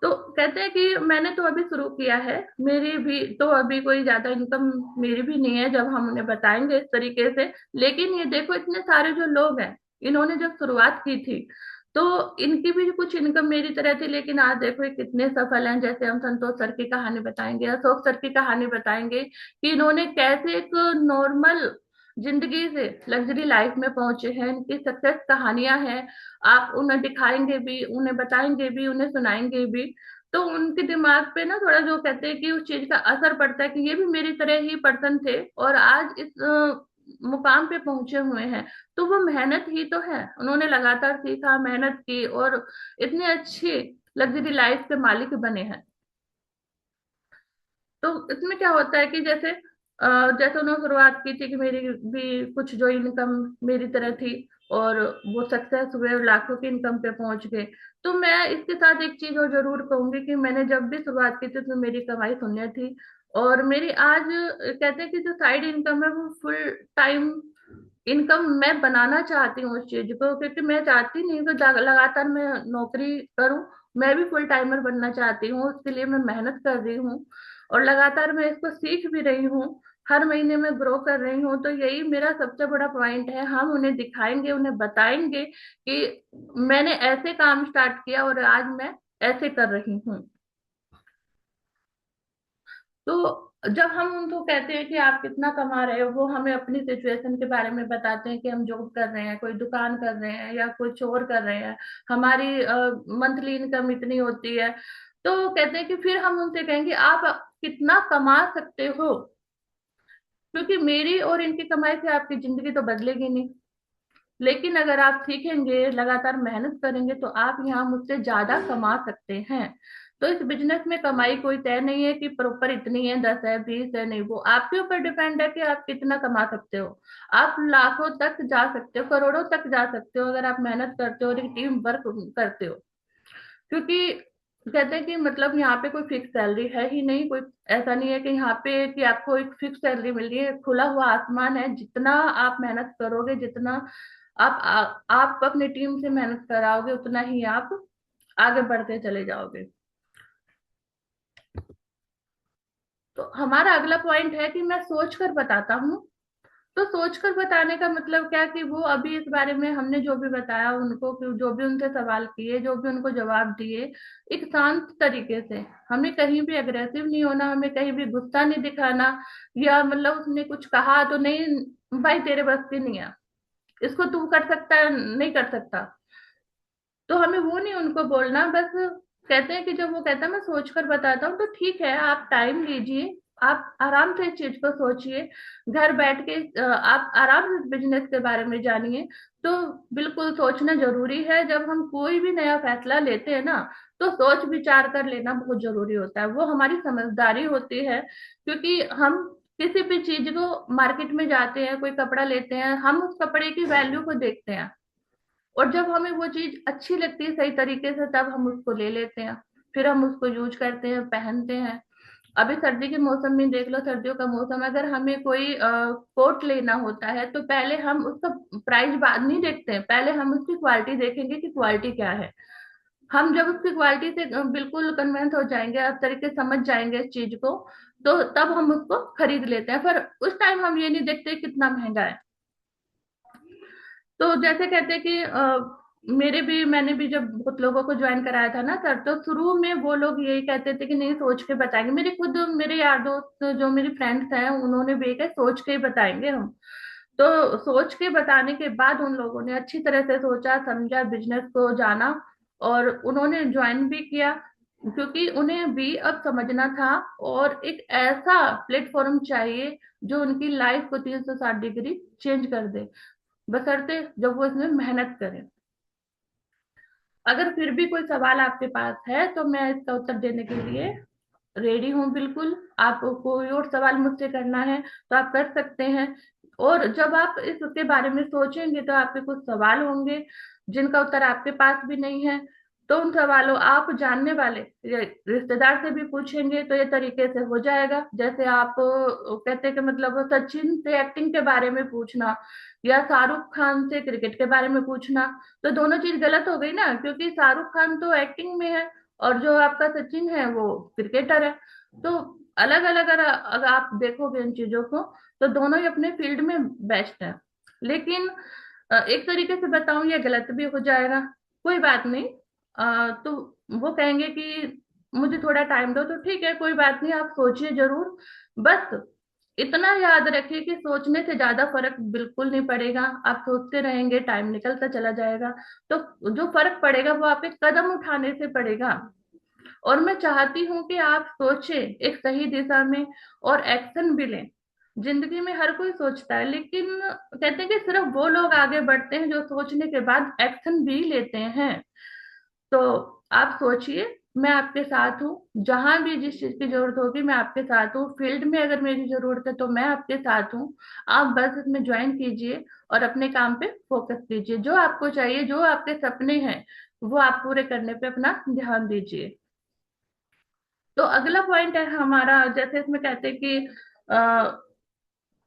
तो कहते हैं कि मैंने तो अभी शुरू किया है, मेरी भी तो अभी कोई ज्यादा इनकम मेरी भी नहीं है, जब हम उन्हें बताएंगे इस तरीके से। लेकिन ये देखो इतने सारे जो लोग हैं, इन्होंने जब शुरुआत की थी तो इनकी भी कुछ इनकम मेरी तरह थी, लेकिन आज देखो ये कितने सफल हैं। जैसे हम संतोष सर की कहानी बताएंगे, अशोक सर की कहानी बताएंगे कि इन्होंने कैसे एक नॉर्मल जिंदगी से लग्जरी लाइफ में पहुंचे हैं। इनकी सक्सेस कहानियां हैं, आप उन्हें दिखाएंगे भी, उन्हें बताएंगे भी, उन्हें सुनाएंगे भी, तो उनके दिमाग पे ना थोड़ा जो कहते हैं कि उस चीज का असर पड़ता है कि ये भी मेरी तरह ही पर्सन थे और आज इस मुकाम पे पहुंचे हुए हैं। तो वो मेहनत ही तो है, उन्होंने लगातार सीखा, मेहनत की और इतनी अच्छी लग्जरी लाइफ के मालिक बने हैं। तो इसमें क्या होता है कि जैसे उन्होंने शुरुआत की थी कि मेरी भी कुछ जो इनकम मेरी तरह थी, और वो सक्सेस हुए और लाखों की इनकम पे पहुंच गए। तो मैं इसके साथ एक चीज और जरूर कहूंगी कि मैंने जब भी शुरुआत की थी तो मेरी कमाई शून्य थी, और मेरी आज कहते हैं कि जो साइड इनकम है वो फुल टाइम इनकम मैं बनाना चाहती हूँ उस चीज को, क्योंकि मैं चाहती नहीं कि लगातार मैं नौकरी करूं। मैं भी फुल टाइमर बनना चाहती हूँ, उसके लिए मैं मेहनत कर रही हूँ और लगातार मैं इसको सीख भी रही हूँ। हर महीने में ग्रो कर रही हूँ। तो यही मेरा सबसे बड़ा पॉइंट है, हम उन्हें दिखाएंगे, उन्हें बताएंगे कि मैंने ऐसे काम स्टार्ट किया और आज मैं ऐसे कर रही हूँ। तो जब हम उनको कहते हैं कि आप कितना कमा रहे हो, वो हमें अपनी सिचुएशन के बारे में बताते हैं कि हम जॉब कर रहे हैं, कोई दुकान कर रहे हैं या कुछ और कर रहे हैं, हमारी मंथली इनकम इतनी होती है। तो कहते हैं कि फिर हम उनसे कहेंगे आप कितना कमा सकते हो, क्योंकि मेरी और इनकी कमाई से आपकी जिंदगी तो बदलेगी नहीं। लेकिन अगर आप सीखेंगे, लगातार मेहनत करेंगे तो आप यहाँ मुझसे ज्यादा कमा सकते हैं। तो इस बिजनेस में कमाई कोई तय नहीं है कि प्रॉपर इतनी है, 10 है, 20 है, नहीं, वो आपके ऊपर डिपेंड है कि आप कितना कमा सकते हो। आप लाखों तक जा सकते हो, करोड़ों तक जा सकते हो अगर आप मेहनत करते हो और एक टीम वर्क करते हो। क्योंकि कहते हैं कि मतलब यहाँ पे कोई फिक्स सैलरी है ही नहीं, कोई ऐसा नहीं है कि यहाँ पे कि आपको एक फिक्स सैलरी मिल रही है। खुला हुआ आसमान है, जितना आप मेहनत करोगे, जितना आप अपनी टीम से मेहनत कराओगे, उतना ही आप आगे बढ़ते चले जाओगे। तो हमारा अगला पॉइंट है कि मैं सोच कर बताता हूँ। तो सोचकर बताने का मतलब क्या, कि वो अभी इस बारे में हमने जो भी बताया उनको, कि जो भी उनसे सवाल किए, जो भी उनको जवाब दिए, एक शांत तरीके से। हमें कहीं भी अग्रेसिव नहीं होना, हमें कहीं भी गुस्सा नहीं दिखाना, या मतलब उसने कुछ कहा तो नहीं भाई तेरे बस की नहीं है, इसको तू कर सकता है नहीं कर सकता, तो हमें वो नहीं उनको बोलना। बस कहते हैं कि जब वो कहता है मैं सोच कर बताता हूँ, तो ठीक है, आप टाइम लीजिए, आप आराम से इस चीज को सोचिए, घर बैठ के आप आराम से बिजनेस के बारे में जानिए। तो बिल्कुल सोचना जरूरी है, जब हम कोई भी नया फैसला लेते हैं ना, तो सोच विचार कर लेना बहुत जरूरी होता है, वो हमारी समझदारी होती है। क्योंकि हम किसी भी चीज को, मार्केट में जाते हैं, कोई कपड़ा लेते हैं, हम उस कपड़े की वैल्यू को देखते हैं, और जब हमें वो चीज अच्छी लगती है सही तरीके से, तब हम उसको ले लेते हैं, फिर हम उसको यूज करते हैं, पहनते हैं। अभी सर्दी के मौसम में देख लो, सर्दियों का मौसम, अगर हमें कोई कोट लेना होता है, तो पहले हम उसका प्राइस बाद नहीं देखते हैं, पहले हम उसकी क्वालिटी देखेंगे कि क्वालिटी क्या है। हम जब उसकी क्वालिटी से बिल्कुल कन्विंस हो जाएंगे, अब तरीके से समझ जाएंगे इस चीज को, तो तब हम उसको खरीद लेते हैं। पर उस टाइम हम ये नहीं देखते कितना महंगा है। तो जैसे कहते हैं कि मैंने भी जब बहुत लोगों को ज्वाइन कराया था ना सर, तो शुरू में वो लोग यही कहते थे कि नहीं सोच के बताएंगे। मेरे यार दोस्त जो मेरी फ्रेंड्स हैं, उन्होंने भी कहा सोच के ही बताएंगे हम। तो सोच के बताने के बाद उन लोगों ने अच्छी तरह से सोचा समझा, बिजनेस को जाना, और उन्होंने ज्वाइन भी किया। क्योंकि उन्हें भी अब समझना था, और एक ऐसा प्लेटफॉर्म चाहिए जो उनकी लाइफ को 360 डिग्री चेंज कर दे, बशर्ते जब वो इसमें मेहनत करें। अगर फिर भी कोई सवाल आपके पास है, तो मैं इसका उत्तर देने के लिए रेडी हूँ बिल्कुल। आपको कोई और सवाल मुझसे करना है तो आप कर सकते हैं। और जब आप इसके बारे में सोचेंगे, तो आपके कुछ सवाल होंगे जिनका उत्तर आपके पास भी नहीं है। तो उन सवालों आप जानने वाले रिश्तेदार से भी पूछेंगे, तो ये तरीके से हो जाएगा। जैसे आप कहते हैं कि मतलब सचिन से एक्टिंग के बारे में पूछना, या शाहरुख खान से क्रिकेट के बारे में पूछना, तो दोनों चीज गलत हो गई ना, क्योंकि शाहरुख खान तो एक्टिंग में है, और जो आपका सचिन है वो क्रिकेटर है। तो अलग अलग, अगर आप देखोगे इन चीजों को, तो दोनों ही अपने फील्ड में बेस्ट है। लेकिन एक तरीके से बताऊं, ये गलत भी हो जाएगा, कोई बात नहीं। तो वो कहेंगे कि मुझे थोड़ा टाइम दो, तो ठीक है, कोई बात नहीं, आप सोचिए जरूर। बस इतना याद रखिए कि सोचने से ज्यादा फर्क बिल्कुल नहीं पड़ेगा। आप सोचते रहेंगे, टाइम निकलता चला जाएगा, तो जो फर्क पड़ेगा वो आप एक कदम उठाने से पड़ेगा। और मैं चाहती हूँ कि आप सोचें एक सही दिशा में, और एक्शन भी लें। जिंदगी में हर कोई सोचता है, लेकिन कहते हैं कि सिर्फ वो लोग आगे बढ़ते हैं जो सोचने के बाद एक्शन भी लेते हैं। तो आप सोचिए, मैं आपके साथ हूँ, जहां भी जिस चीज की जरूरत होगी मैं आपके साथ हूँ, फील्ड में अगर मेरी जरूरत है तो मैं आपके साथ हूँ। आप बस इसमें ज्वाइन कीजिए, और अपने काम पे फोकस कीजिए, जो आपको चाहिए, जो आपके सपने हैं, वो आप पूरे करने पे अपना ध्यान दीजिए। तो अगला पॉइंट है हमारा, जैसे इसमें कहते हैं कि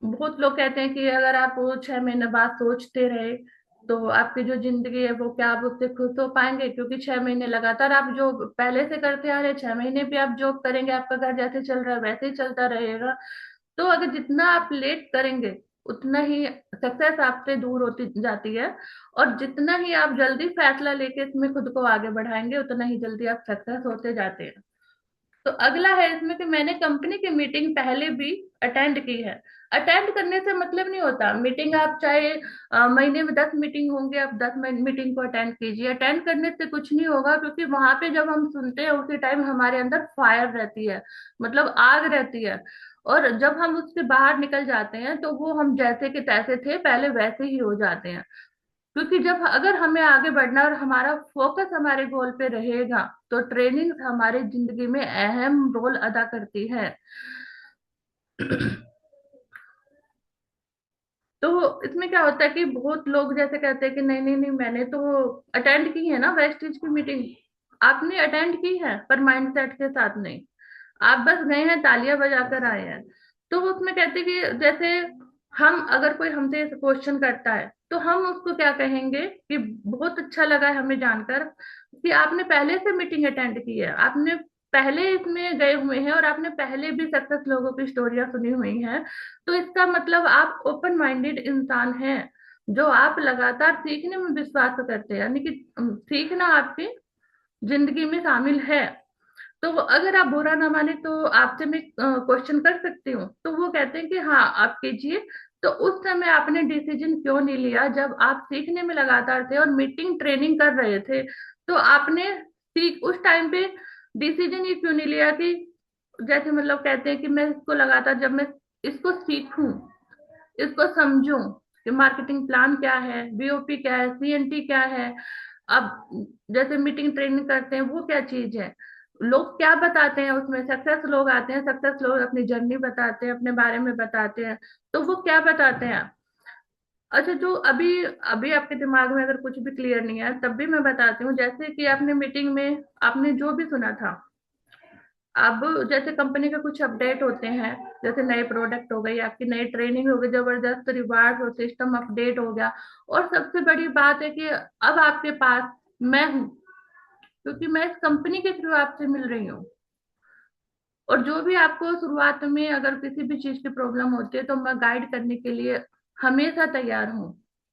बहुत लोग कहते हैं कि अगर आप वो 6 महीने बाद सोचते रहे, तो आपकी जो जिंदगी है वो क्या आप उससे खुश हो पाएंगे? क्योंकि 6 महीने लगातार आप जो पहले से करते आ रहे, 6 महीने भी आप जॉब करेंगे, आपका घर जैसे चल रहा है वैसे ही चलता रहेगा। तो अगर जितना आप लेट करेंगे, उतना ही सक्सेस आपसे दूर होती जाती है। और जितना ही आप जल्दी फैसला लेके इसमें खुद को आगे बढ़ाएंगे, उतना ही जल्दी आप सक्सेस होते जाते हैं। तो अगला है इसमें कि मैंने कंपनी की मीटिंग पहले भी अटेंड की है। अटेंड करने से मतलब नहीं होता मीटिंग, आप चाहे महीने में 10 मीटिंग होंगे, आप 10 मीटिंग को अटेंड कीजिए। अटेंड करने से कुछ नहीं होगा, क्योंकि वहां पे जब हम सुनते हैं, उसी टाइम हमारे अंदर फायर रहती है, मतलब आग रहती है। और जब हम उससे बाहर निकल जाते हैं, तो वो हम जैसे के तैसे थे पहले वैसे ही हो जाते हैं। क्योंकि जब अगर हमें आगे बढ़ना और हमारा फोकस हमारे गोल पे रहेगा, तो ट्रेनिंग हमारी जिंदगी में अहम रोल अदा करती है। तो इसमें क्या होता है कि बहुत लोग जैसे कहते हैं कि नहीं नहीं नहीं, मैंने तो अटेंड की है ना वेस्टेज की मीटिंग, आपने अटेंड की है पर माइंड सेट के साथ नहीं। आप बस गए हैं, तालियां बजाकर आए हैं। तो वो उसमें कहते कि जैसे हम, अगर कोई हमसे क्वेश्चन करता है तो हम उसको क्या कहेंगे कि बहुत अच्छा लगा है हमें जानकर कि आपने पहले से मीटिंग अटेंड की है, आपने पहले इसमें गए हुए हैं और आपने पहले भी सक्सेस लोगों की स्टोरियां सुनी हुई हैं। तो इसका मतलब आप ओपन माइंडेड इंसान हैं, जो आप लगातार सीखने में विश्वास करते हैं, यानी कि सीखना आपकी जिंदगी में शामिल है। तो अगर आप बुरा ना माने तो आपसे मैं क्वेश्चन कर सकती हूँ, तो वो कहते हैं कि हाँ आप कीजिए। तो उस समय आपने डिसीजन क्यों नहीं लिया जब आप सीखने में लगातार थे और मीटिंग ट्रेनिंग कर रहे थे? तो आपने सीख उस टाइम पे डिसीजन ये क्यों नहीं लिया कि जैसे मतलब कहते हैं कि मैं इसको लगातार, जब मैं इसको सीखूं, इसको समझूं कि मार्केटिंग प्लान क्या है, बीओपी क्या है, सीएनटी क्या है। अब जैसे मीटिंग ट्रेनिंग करते हैं वो क्या चीज है, लोग क्या बताते हैं उसमें, सक्सेस लोग आते हैं, सक्सेस लोग अपनी जर्नी बताते हैं, अपने बारे में बताते हैं। तो वो क्या बताते हैं? अच्छा, जो अभी अभी आपके दिमाग में अगर कुछ भी क्लियर नहीं है तब भी मैं बताती हूँ। जैसे कि आपने मीटिंग में आपने जो भी सुना था, अब जैसे कंपनी के कुछ अपडेट होते हैं, जैसे नए प्रोडक्ट हो गई, आपकी नई ट्रेनिंग हो गई, जबरदस्त रिवार्ड और सिस्टम अपडेट हो गया। और सबसे बड़ी बात है कि अब आपके पास मैं हूँ, क्योंकि मैं इस कंपनी के थ्रू आपसे मिल रही हूँ। और जो भी आपको शुरुआत में अगर किसी भी चीज की प्रॉब्लम होती है तो मैं गाइड करने के लिए हमेशा तैयार हूँ।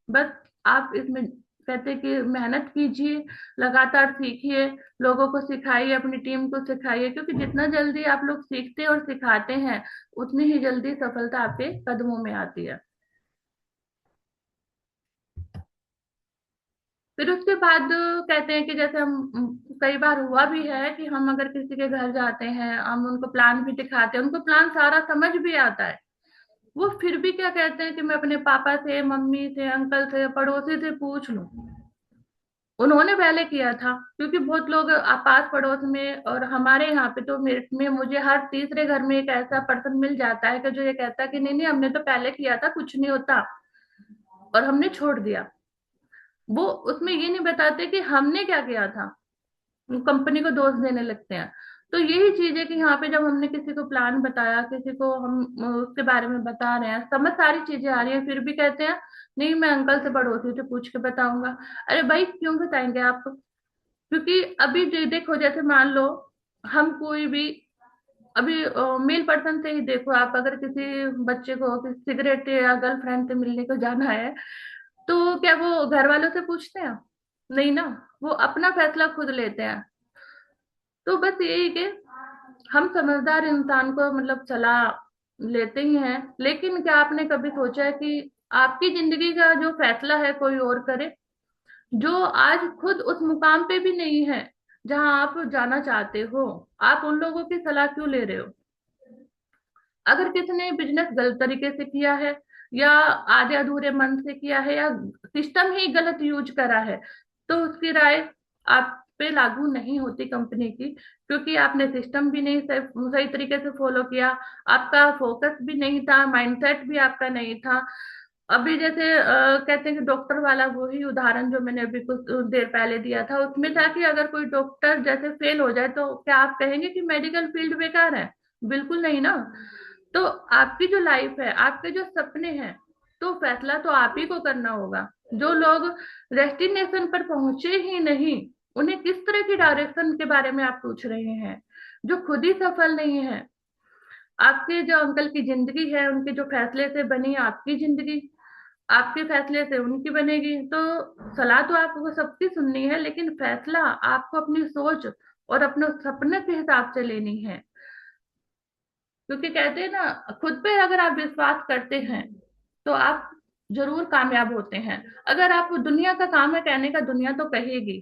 बस आप इसमें कहते हैं कि मेहनत कीजिए, लगातार सीखिए, लोगों को सिखाइए, अपनी टीम को सिखाइए, क्योंकि जितना जल्दी आप लोग सीखते और सिखाते हैं उतनी ही जल्दी सफलता आपके कदमों में आती है। फिर उसके बाद कहते हैं कि जैसे हम कई बार हुआ भी है कि हम अगर किसी के घर जाते हैं, हम उनको प्लान भी दिखाते हैं, उनको प्लान सारा समझ भी आता है, वो फिर भी क्या कहते हैं कि मैं अपने पापा से, मम्मी से, अंकल से, पड़ोसी से पूछ लूं। उन्होंने पहले किया था, क्योंकि बहुत लोग पास पड़ोस में और हमारे यहाँ पे तो मेरे में मुझे हर तीसरे घर में एक ऐसा पर्सन मिल जाता है कि जो ये कहता है कि नहीं नहीं हमने तो पहले किया था, कुछ नहीं होता, और हमने छोड़ दिया। वो उसमें ये नहीं बताते कि हमने क्या किया था, कंपनी को दोष देने लगते हैं। तो यही चीज है कि यहाँ पे जब हमने किसी को प्लान बताया, किसी को हम उसके बारे में बता रहे हैं, समझ सारी चीजें आ रही हैं, फिर भी कहते हैं नहीं मैं अंकल से, पड़ोसी से पूछ के बताऊंगा। अरे भाई क्यों बताएंगे आप? क्योंकि अभी देखो, जैसे मान लो हम कोई भी, अभी मेल पर्सन से ही देखो आप, अगर किसी बच्चे को किसी सिगरेट या गर्लफ्रेंड से मिलने को जाना है तो क्या वो घर वालों से पूछते हैं? नहीं ना, वो अपना फैसला खुद लेते हैं। तो बस यही कि हम समझदार इंसान को मतलब सलाह लेते ही हैं, लेकिन क्या आपने कभी सोचा है कि आपकी जिंदगी का जो फैसला है कोई और करे, जो आज खुद उस मुकाम पे भी नहीं है जहां आप जाना चाहते हो? आप उन लोगों की सलाह क्यों ले रहे हो? अगर किसी ने बिजनेस गलत तरीके से किया है, या आधे अधूरे मन से किया है, या सिस्टम ही गलत यूज करा है, तो उसकी राय आप पे लागू नहीं होती कंपनी की, क्योंकि आपने सिस्टम भी नहीं सही तरीके से फॉलो किया, आपका फोकस भी नहीं था, माइंडसेट भी आपका नहीं था। अभी जैसे कहते हैं कि डॉक्टर वाला वही उदाहरण जो मैंने अभी कुछ देर पहले दिया था, उसमें था कि अगर कोई डॉक्टर जैसे फेल हो जाए तो क्या आप कहेंगे कि मेडिकल फील्ड बेकार है? बिल्कुल नहीं ना। तो आपकी जो लाइफ है, आपके जो सपने हैं, तो फैसला तो आप ही को करना होगा। जो लोग डेस्टिनेशन पर पहुंचे ही नहीं, उन्हें किस तरह की डायरेक्शन के बारे में आप पूछ रहे हैं? जो खुद ही सफल नहीं है, आपके जो अंकल की जिंदगी है, उनके जो फैसले से बनी आपकी जिंदगी, आपके फैसले से उनकी बनेगी। तो सलाह तो आपको सबकी सुननी है, लेकिन फैसला आपको अपनी सोच और अपने सपने के हिसाब से लेनी है। क्योंकि कहते हैं ना, खुद पे अगर आप विश्वास करते हैं तो आप जरूर कामयाब होते हैं। अगर आप, दुनिया का काम है कहने का, दुनिया तो कहेगी।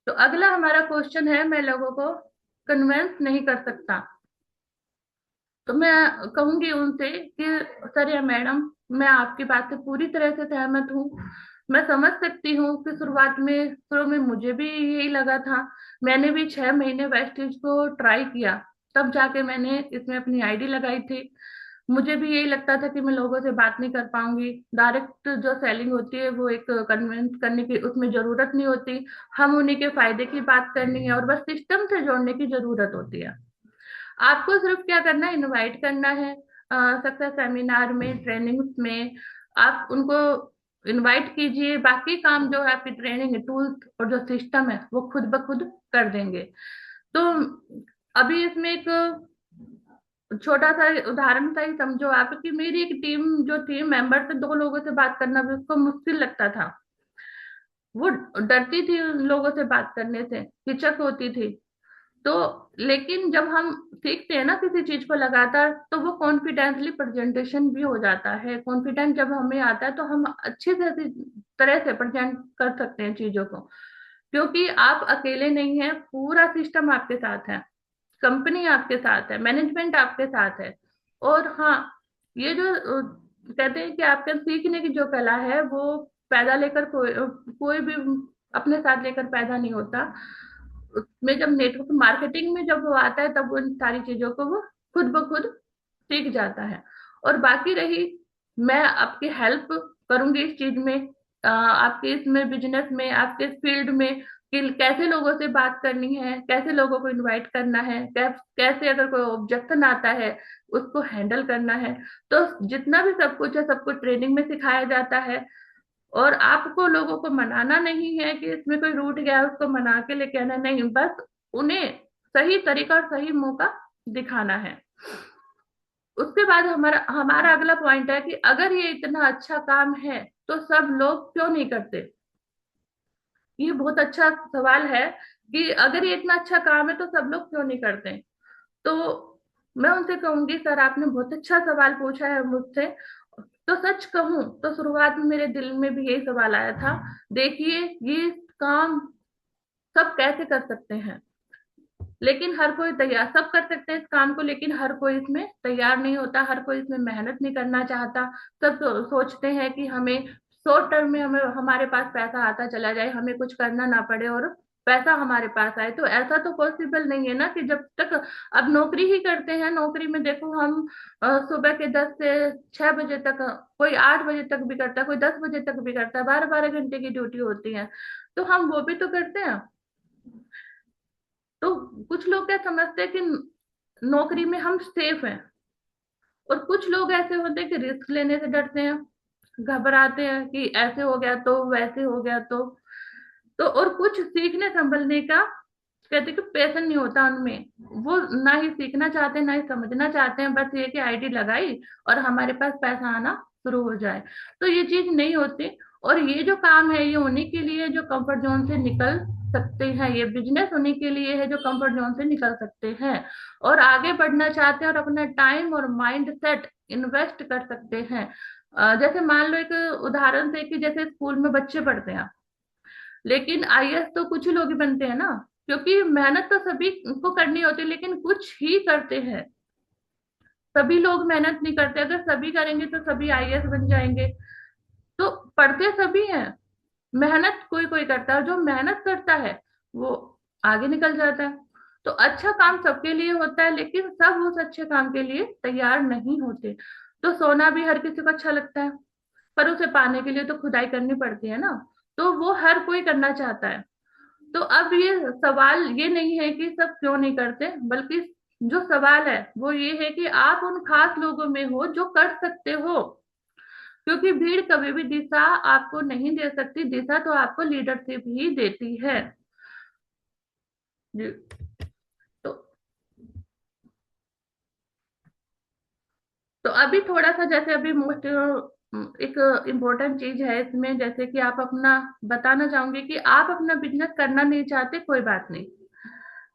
तो अगला हमारा क्वेश्चन है, मैं लोगों को कन्वेंस नहीं कर सकता, तो मैं कहूंगी उनसे कि सर या मैडम, मैं आपकी बात से पूरी तरह से सहमत हूँ। मैं समझ सकती हूँ कि शुरू में मुझे भी यही लगा था। मैंने भी 6 महीने वेस्टेज को ट्राई किया, तब जाके मैंने इसमें अपनी आईडी लगाई थी। मुझे भी यही लगता था कि मैं लोगों से बात नहीं कर पाऊंगी। डायरेक्ट जो सेलिंग होती है वो एक कन्विंस करने की उसमें जरूरत नहीं होती, हम उन्हीं के फायदे की बात करनी है और बस सिस्टम से जोड़ने की जरूरत होती है। आपको सिर्फ क्या करना है, इनवाइट करना है सक्सेस सेमिनार में, ट्रेनिंग्स में। आप उनको इनवाइट कीजिए, बाकी काम जो है आपकी ट्रेनिंग टूल्स और जो सिस्टम है वो खुद ब खुद कर देंगे। तो अभी इसमें एक छोटा सा उदाहरण सा ही समझो आप कि मेरी एक टीम जो थी मेंबर थे, दो लोगों से बात करना भी उसको मुश्किल लगता था। वो डरती थी उन लोगों से बात करने से, हिचक होती थी। तो लेकिन जब हम सीखते हैं ना किसी चीज को लगातार, तो वो कॉन्फिडेंटली प्रेजेंटेशन भी हो जाता है। कॉन्फिडेंस जब हमें आता है तो हम अच्छी तरह से प्रेजेंट कर सकते हैं चीजों को, क्योंकि आप अकेले नहीं हैं, पूरा सिस्टम आपके साथ है, कंपनी आपके साथ है, मैनेजमेंट आपके साथ है। और हाँ, ये जो कहते हैं कि आपके सीखने की जो कला है वो पैदा लेकर कोई भी अपने साथ लेकर पैदा नहीं होता। उसमें जब नेटवर्क मार्केटिंग में जब वो आता है तब उन सारी चीजों को वो खुद ब खुद सीख जाता है। और बाकी रही, मैं आपकी हेल्प करूंगी इस चीज में, आपके इसमें बिजनेस में, आपके फील्ड में, कि कैसे लोगों से बात करनी है, कैसे लोगों को इनवाइट करना है, कैसे अगर कोई ऑब्जेक्शन आता है उसको हैंडल करना है। तो जितना भी सब कुछ है, सब कुछ ट्रेनिंग में सिखाया जाता है। और आपको लोगों को मनाना नहीं है कि इसमें कोई रूठ गया है उसको मना के लेके आना, नहीं, बस उन्हें सही तरीका और सही मौका दिखाना है। उसके बाद हमारा हमारा अगला पॉइंट है कि अगर ये इतना अच्छा काम है तो सब लोग क्यों नहीं करते। ये बहुत अच्छा सवाल है कि अगर ये इतना अच्छा काम है तो सब लोग क्यों नहीं करते। तो मैं उनसे कहूंगी, सर आपने बहुत अच्छा सवाल पूछा है मुझसे। तो सच कहूं तो शुरुआत में मेरे दिल में भी यही सवाल आया था। देखिए, ये काम सब कैसे कर सकते हैं, लेकिन हर कोई तैयार, सब कर सकते हैं इस काम को, लेकिन हर कोई इसमें तैयार नहीं होता, हर कोई इसमें मेहनत नहीं करना चाहता। सब सोचते हैं कि हमें शॉर्ट टर्म में हमें हमारे पास पैसा आता चला जाए, हमें कुछ करना ना पड़े और पैसा हमारे पास आए। तो ऐसा तो पॉसिबल नहीं है ना कि जब तक अब नौकरी ही करते हैं, नौकरी में देखो हम सुबह के 10 से 6 बजे तक, कोई 8 बजे तक भी करता है, कोई 10 बजे तक भी करता है, 12 12 घंटे की ड्यूटी होती है। तो हम वो भी तो करते हैं। तो कुछ लोग क्या समझते हैं कि नौकरी में हम सेफ हैं, और कुछ लोग ऐसे होते हैं कि रिस्क लेने से डरते हैं, घबराते हैं कि ऐसे हो गया तो, वैसे हो गया तो और कुछ सीखने संभलने का कहते हैं कि पैशन नहीं होता उनमें। वो ना ही सीखना चाहते हैं, ना ही समझना चाहते हैं, बस ये कि आईडी लगाई और हमारे पास पैसा आना शुरू हो जाए। तो ये चीज नहीं होती। और ये जो काम है ये उन्हीं के लिए जो कंफर्ट जोन से निकल सकते हैं, ये बिजनेस उन्हीं के लिए है जो कंफर्ट जोन से निकल सकते हैं और आगे बढ़ना चाहते हैं और अपना टाइम और माइंड सेट इन्वेस्ट कर सकते हैं। जैसे मान लो एक उदाहरण से कि जैसे स्कूल में बच्चे पढ़ते हैं, लेकिन आईएएस तो कुछ ही लोग ही बनते हैं ना, क्योंकि मेहनत तो सभी को करनी होती है लेकिन कुछ ही करते हैं। सभी लोग मेहनत नहीं करते, अगर सभी करेंगे तो सभी आईएएस बन जाएंगे। तो पढ़ते सभी हैं, मेहनत कोई कोई करता है, और जो मेहनत करता है वो आगे निकल जाता है। तो अच्छा काम सबके लिए होता है, लेकिन सब उस अच्छे काम के लिए तैयार नहीं होते। तो सोना भी हर किसी को अच्छा लगता है, पर उसे पाने के लिए तो खुदाई करनी पड़ती है ना। तो वो हर कोई करना चाहता है। तो अब ये सवाल ये नहीं है कि सब क्यों नहीं करते, बल्कि जो सवाल है वो ये है कि आप उन खास लोगों में हो जो कर सकते हो। क्योंकि भीड़ कभी भी दिशा आपको नहीं दे सकती, दिशा तो आपको लीडरशिप ही देती है। जी। तो तो अभी थोड़ा सा जैसे अभी मोस्ट एक इम्पोर्टेंट चीज है इसमें, जैसे कि आप अपना बताना चाहूंगी कि आप अपना बिजनेस करना नहीं चाहते, कोई बात नहीं,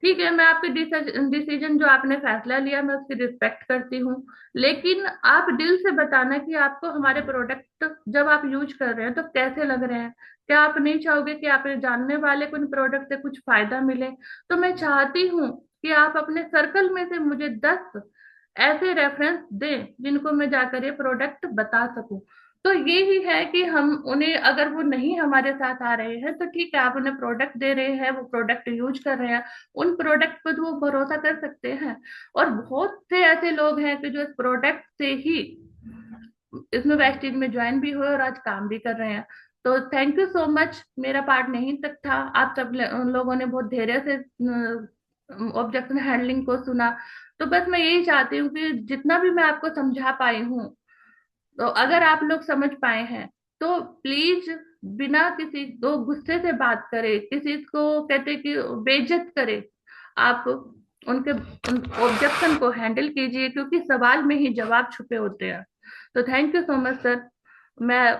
ठीक है, मैं आपके डिसीजन जो आपने फैसला लिया मैं उसकी रिस्पेक्ट करती हूँ। लेकिन आप दिल से बताना कि आपको हमारे प्रोडक्ट जब आप यूज कर रहे हैं तो कैसे लग रहे हैं। क्या आप नहीं चाहोगे कि आप जानने वाले को इन प्रोडक्ट से कुछ फायदा मिले। तो मैं चाहती हूँ कि आप अपने सर्कल में से मुझे 10 ऐसे रेफरेंस दें जिनको मैं जाकर ये प्रोडक्ट बता सकूं। तो ये ही है कि हम उन्हें, अगर वो नहीं हमारे साथ आ रहे हैं तो ठीक है, आप उन्हें प्रोडक्ट दे रहे हैं, वो प्रोडक्ट यूज कर रहे हैं, उन प्रोडक्ट पर वो भरोसा कर सकते हैं। और बहुत से ऐसे लोग हैं कि जो इस प्रोडक्ट से ही इसमें वेस्टीज में ज्वाइन भी हुए और आज काम भी कर रहे हैं। तो थैंक यू सो मच, मेरा पार्ट नहीं तक था, आप सब उन लोगों ने बहुत धैर्य से ऑब्जेक्शन हैंडलिंग को सुना। तो बस मैं यही चाहती हूँ कि जितना भी मैं आपको समझा पाई हूँ, तो अगर आप लोग समझ पाए हैं तो प्लीज बिना किसी को गुस्से से बात करे, किसी को कहते कि बेइज्जत करे, आप उनके ऑब्जेक्शन को हैंडल कीजिए, क्योंकि सवाल में ही जवाब छुपे होते हैं। तो thank you so much sir. मैं